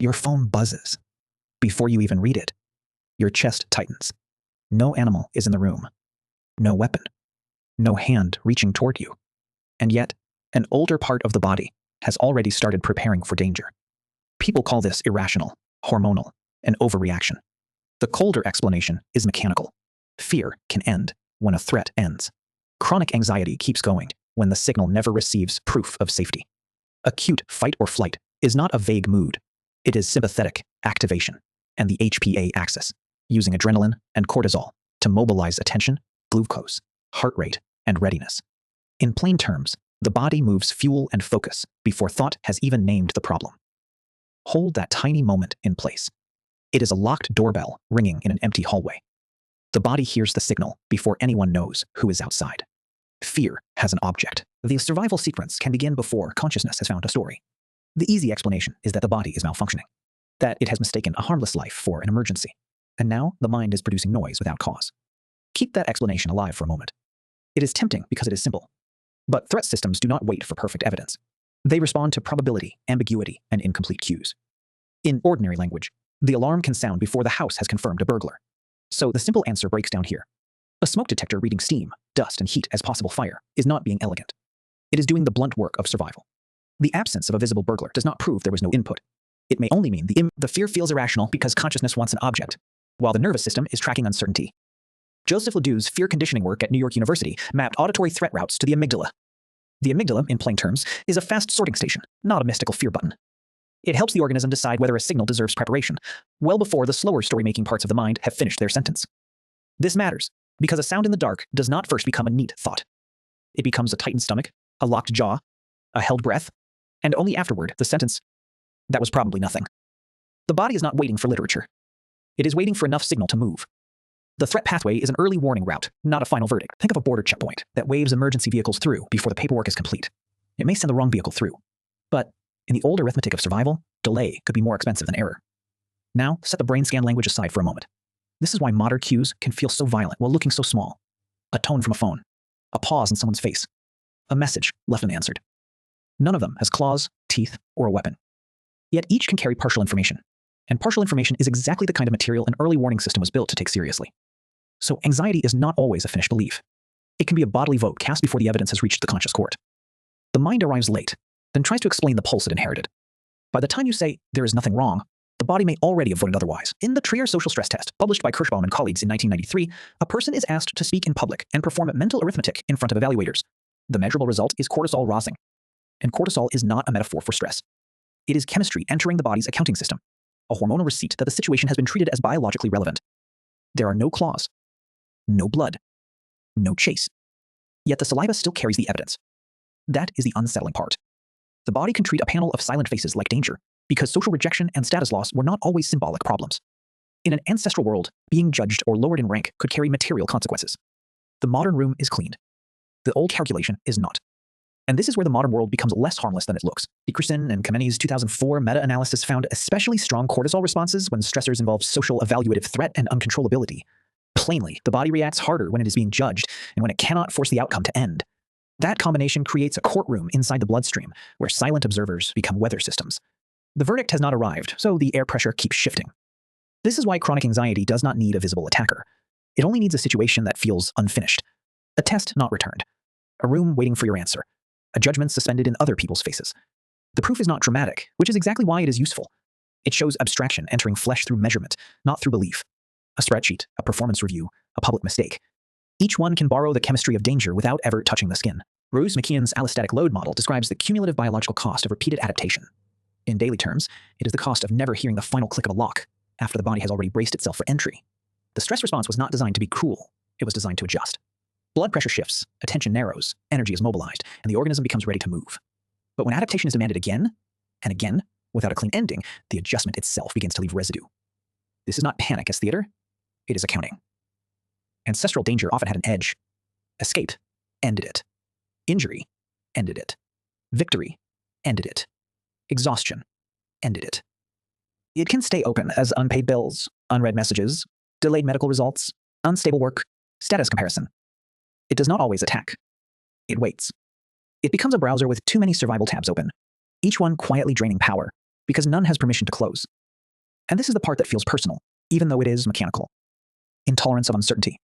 Your phone buzzes. Before you even read it, your chest tightens. No animal is in the room. No weapon. No hand reaching toward you. And yet, an older part of the body has already started preparing for danger. People call this irrational, hormonal, an overreaction. The colder explanation is mechanical. Fear can end when a threat ends. Chronic anxiety keeps going when the signal never receives proof of safety. Acute fight or flight is not a vague mood. It is sympathetic activation and the HPA axis, using adrenaline and cortisol to mobilize attention, glucose, heart rate, and readiness. In plain terms, the body moves fuel and focus before thought has even named the problem. Hold that tiny moment in place. It is a locked doorbell ringing in an empty hallway. The body hears the signal before anyone knows who is outside. Fear has an object. The survival sequence can begin before consciousness has found a story. The easy explanation is that the body is malfunctioning, that it has mistaken a harmless life for an emergency, and now the mind is producing noise without cause. Keep that explanation alive for a moment. It is tempting because it is simple. But threat systems do not wait for perfect evidence. They respond to probability, ambiguity, and incomplete cues. In ordinary language, the alarm can sound before the house has confirmed a burglar. So the simple answer breaks down here. A smoke detector reading steam, dust, and heat as possible fire is not being elegant. It is doing the blunt work of survival. The absence of a visible burglar does not prove there was no input. It may only mean the fear feels irrational because consciousness wants an object, while the nervous system is tracking uncertainty. Joseph Ledoux's fear conditioning work at New York University mapped auditory threat routes to the amygdala. The amygdala, in plain terms, is a fast sorting station, not a mystical fear button. It helps the organism decide whether a signal deserves preparation, well before the slower story-making parts of the mind have finished their sentence. This matters, because a sound in the dark does not first become a neat thought. It becomes a tightened stomach, a locked jaw, a held breath, and only afterward the sentence, "That was probably nothing." The body is not waiting for literature. It is waiting for enough signal to move. The threat pathway is an early warning route, not a final verdict. Think of a border checkpoint that waves emergency vehicles through before the paperwork is complete. It may send the wrong vehicle through, but in the old arithmetic of survival, delay could be more expensive than error. Now, set the brain scan language aside for a moment. This is why motor cues can feel so violent while looking so small. A tone from a phone, a pause in someone's face, a message left unanswered. None of them has claws, teeth, or a weapon. Yet each can carry partial information, and partial information is exactly the kind of material an early warning system was built to take seriously. So anxiety is not always a finished belief. It can be a bodily vote cast before the evidence has reached the conscious court. The mind arrives late, then tries to explain the pulse it inherited. By the time you say, "There is nothing wrong," the body may already have voted otherwise. In the Trier social stress test, published by Kirschbaum and colleagues in 1993, a person is asked to speak in public and perform mental arithmetic in front of evaluators. The measurable result is cortisol rising. And cortisol is not a metaphor for stress. It is chemistry entering the body's accounting system, a hormonal receipt that the situation has been treated as biologically relevant. There are no claws, no blood, no chase. Yet the saliva still carries the evidence. That is the unsettling part. The body can treat a panel of silent faces like danger, because social rejection and status loss were not always symbolic problems. In an ancestral world, being judged or lowered in rank could carry material consequences. The modern room is cleaned. The old calculation is not. And this is where the modern world becomes less harmless than it looks. Dickerson and Kameni's 2004 meta-analysis found especially strong cortisol responses when stressors involve social evaluative threat and uncontrollability. Plainly, the body reacts harder when it is being judged and when it cannot force the outcome to end. That combination creates a courtroom inside the bloodstream where silent observers become weather systems. The verdict has not arrived, so the air pressure keeps shifting. This is why chronic anxiety does not need a visible attacker. It only needs a situation that feels unfinished. A test not returned. A room waiting for your answer. A judgment suspended in other people's faces. The proof is not dramatic, which is exactly why it is useful. It shows abstraction entering flesh through measurement, not through belief. A spreadsheet, a performance review, a public mistake. Each one can borrow the chemistry of danger without ever touching the skin. Bruce McKeon's allostatic load model describes the cumulative biological cost of repeated adaptation. In daily terms, it is the cost of never hearing the final click of a lock after the body has already braced itself for entry. The stress response was not designed to be cruel. It was designed to adjust. Blood pressure shifts, attention narrows, energy is mobilized, and the organism becomes ready to move. But when adaptation is demanded again and again, without a clean ending, the adjustment itself begins to leave residue. This is not panic as theater. It is accounting. Ancestral danger often had an edge. Escape ended it. Injury ended it. Victory ended it. Exhaustion ended it. It can stay open as unpaid bills, unread messages, delayed medical results, unstable work, status comparison. It does not always attack. It waits. It becomes a browser with too many survival tabs open, each one quietly draining power, because none has permission to close. And this is the part that feels personal, even though it is mechanical. Intolerance of uncertainty.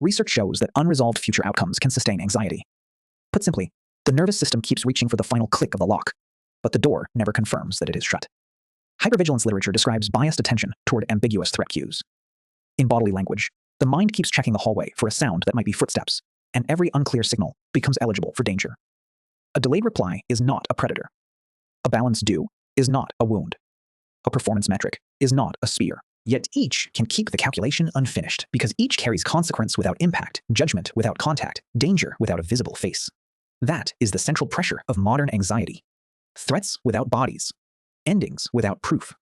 Research shows that unresolved future outcomes can sustain anxiety. Put simply, the nervous system keeps reaching for the final click of the lock, but the door never confirms that it is shut. Hypervigilance literature describes biased attention toward ambiguous threat cues. In bodily language, the mind keeps checking the hallway for a sound that might be footsteps, and every unclear signal becomes eligible for danger. A delayed reply is not a predator. A balanced do is not a wound. A performance metric is not a spear. Yet each can keep the calculation unfinished because each carries consequence without impact, judgment without contact, danger without a visible face. That is the central pressure of modern anxiety. Threats without bodies. Endings without proof.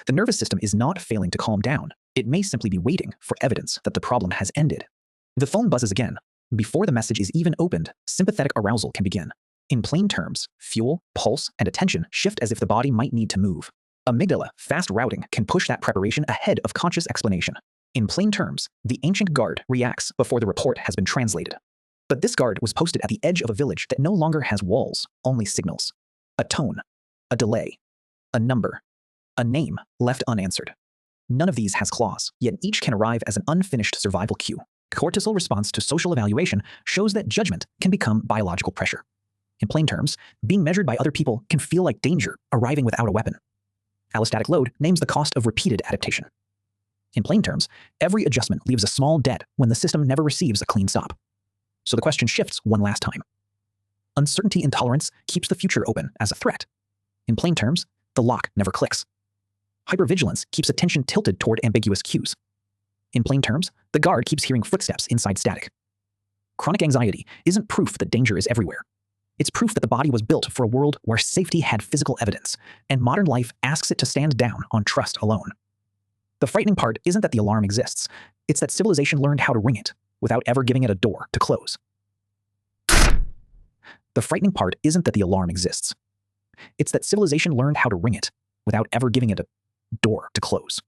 The nervous system is not failing to calm down. It may simply be waiting for evidence that the problem has ended. The phone buzzes again. Before the message is even opened, sympathetic arousal can begin. In plain terms, fuel, pulse, and attention shift as if the body might need to move. Amygdala, fast routing, can push that preparation ahead of conscious explanation. In plain terms, the ancient guard reacts before the report has been translated. But this guard was posted at the edge of a village that no longer has walls, only signals. A tone, a delay, a number, a name left unanswered. None of these has claws, yet each can arrive as an unfinished survival cue. Cortisol response to social evaluation shows that judgment can become biological pressure. In plain terms, being measured by other people can feel like danger arriving without a weapon. Allostatic load names the cost of repeated adaptation. In plain terms, every adjustment leaves a small debt when the system never receives a clean stop. So the question shifts one last time. Uncertainty intolerance keeps the future open as a threat. In plain terms, the lock never clicks. Hypervigilance keeps attention tilted toward ambiguous cues. In plain terms, the guard keeps hearing footsteps inside static. Chronic anxiety isn't proof that danger is everywhere. It's proof that the body was built for a world where safety had physical evidence, and modern life asks it to stand down on trust alone. The frightening part isn't that the alarm exists, it's that civilization learned how to ring it without ever giving it a door to close. The frightening part isn't that the alarm exists. It's that civilization learned how to ring it without ever giving it a door to close.